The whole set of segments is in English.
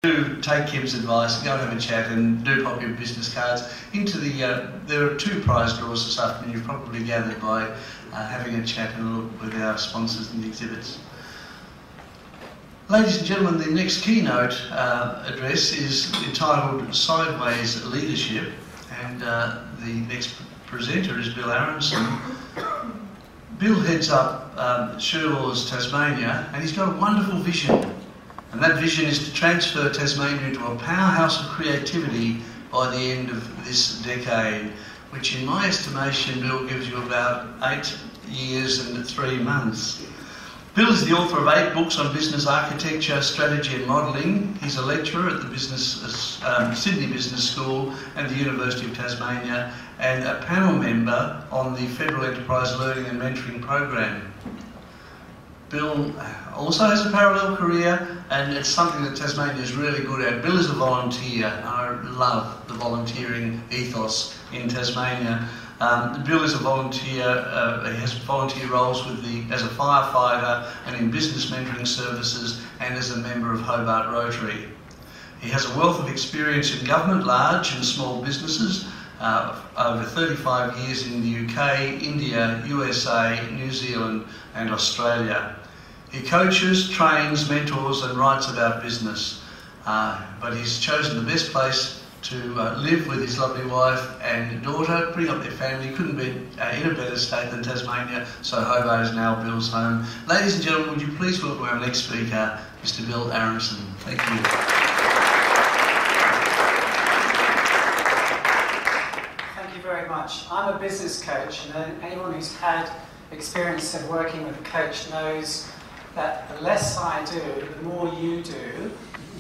Do take Kim's advice, go and have a chat, and do pop your business cards into the. There are 2 prize draws this afternoon. You've probably gathered by having a chat and a look with our sponsors and the exhibits. Ladies and gentlemen, the next keynote address is entitled Sideways Leadership, and the next presenter is Bill Aronson. Bill heads up Sherlaws, Tasmania, and he's got a wonderful vision. And that vision is to transfer Tasmania into a powerhouse of creativity by the end of this decade, which in my estimation, Bill, gives you about 8 years and 3 months. Bill is the author of 8 books on business architecture, strategy and modelling. He's a lecturer at the Sydney Business School and the University of Tasmania, and a panel member on the Federal Enterprise Learning and Mentoring Program. Bill also has a parallel career, and it's something that Tasmania is really good at. Bill is a volunteer. I love the volunteering ethos in Tasmania. Bill is a volunteer. He has volunteer roles as a firefighter and in business mentoring services, and as a member of Hobart Rotary. He has a wealth of experience in government, large and small businesses, over 35 years in the UK, India, USA, New Zealand and Australia. He coaches, trains, mentors and writes about business, but he's chosen the best place to live with his lovely wife and daughter, bring up their family. Couldn't be in a better state than Tasmania, so Hobart is now Bill's home. Ladies and gentlemen, would you please welcome our next speaker, Mr. Bill Aronson. Thank you. Thank you very much. I'm a business coach, and anyone who's had experience of working with a coach knows that the less I do, the more you do,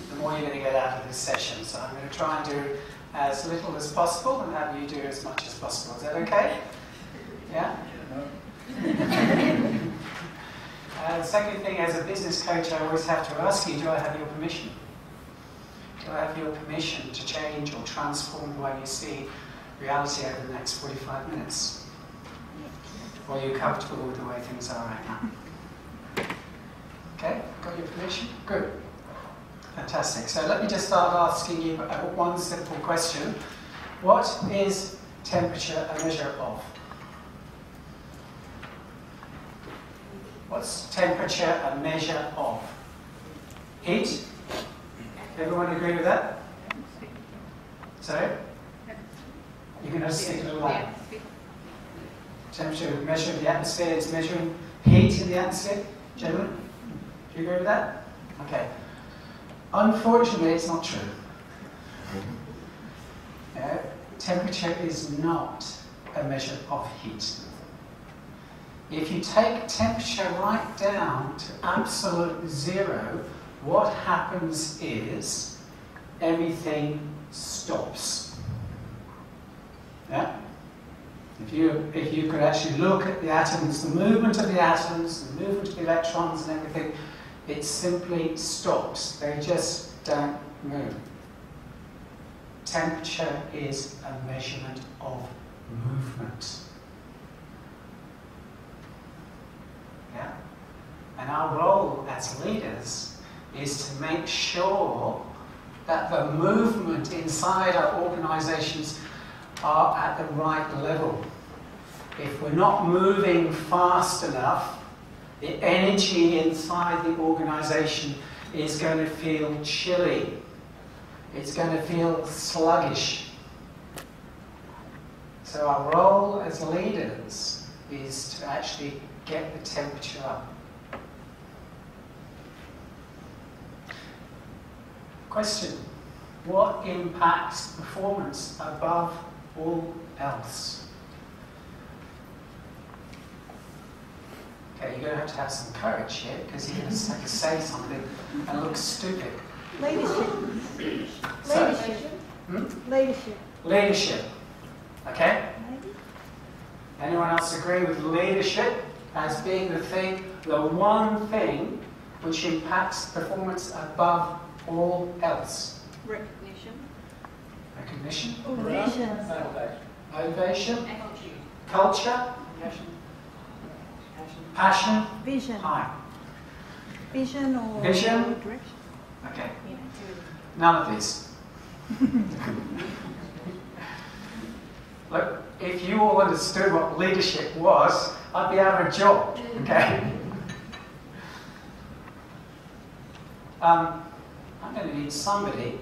the more you're going to get out of this session. So I'm going to try and do as little as possible and have you do as much as possible. Is that okay? Yeah? The second thing, as a business coach, I always have to ask you, do I have your permission? Do I have your permission to change or transform the way you see reality over the next 45 minutes? Or are you comfortable with the way things are right now? Okay, got your permission? Good. Fantastic. So let me just start asking you one simple question. What is temperature a measure of? What's temperature a measure of? Heat? Everyone agree with that? Sorry? You can just stick it all out. Temperature measure of the atmosphere is measuring heat in the atmosphere. Gentlemen, do you agree with that? Okay. Unfortunately, it's not true. Temperature is not a measure of heat. If you take temperature right down to absolute 0, what happens is everything stops. Yeah? If you could actually look at the atoms, the movement of the atoms, the movement of the electrons and everything, it simply stops. They just don't move. Temperature is a measurement of movement. Yeah? And our role as leaders is to make sure that the movement inside our organisations are at the right level. If we're not moving fast enough, the energy inside the organisation is going to feel chilly. It's going to feel sluggish. So our role as leaders is to actually get the temperature up. Question: what impacts performance above all else? Okay, you're going to have some courage here, because you're going to have to say something and look stupid. Leadership. So, Leadership. Leadership. Leadership. Okay? Anyone else agree with leadership as being the one thing which impacts performance above all else? Recognition. Recognition? Motivation. Motivation. Culture. Passion. Vision. Hi. Vision or Vision. direction. Okay. None of these. Look, if you all understood what leadership was, I'd be out of a job, okay? I'm going to need somebody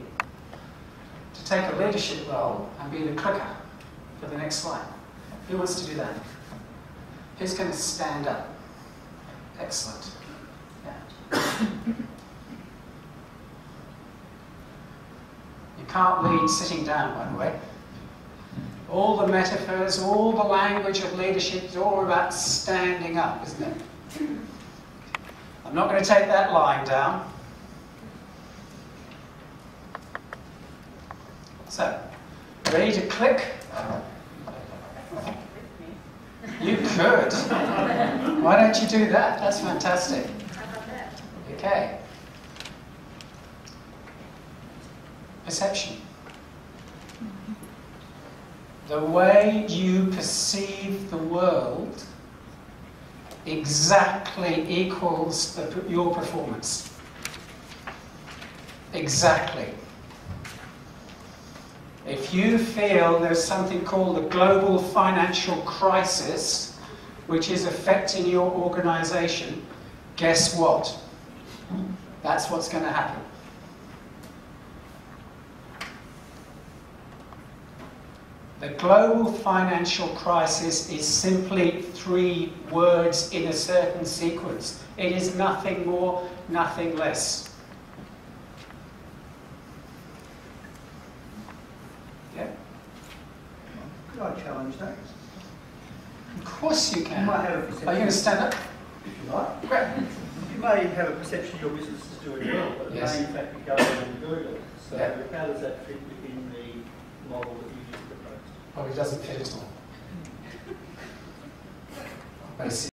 to take a leadership role and be the clicker for the next slide. Who wants to do that? Who's going to stand up? Excellent. Yeah. You can't lead sitting down, by the way. All the metaphors, all the language of leadership is all about standing up, isn't it? I'm not going to take that line down. So, ready to click? You could. Why don't you do that? That's fantastic. Okay. Perception. The way you perceive the world exactly equals your performance. Exactly. If you feel there's something called a global financial crisis which is affecting your organization, guess what? That's what's going to happen. The global financial crisis is simply 3 words in a certain sequence. It is nothing more, nothing less. Yeah? Could I challenge that? Of course you can. You might have a perception. Are you going to stand up? If you like. Great. You may have a perception your business is doing well, but it Yes. may in fact be going and doing it. So Yeah. how does that fit within the model that you just proposed? Well, it doesn't fit at all. But it's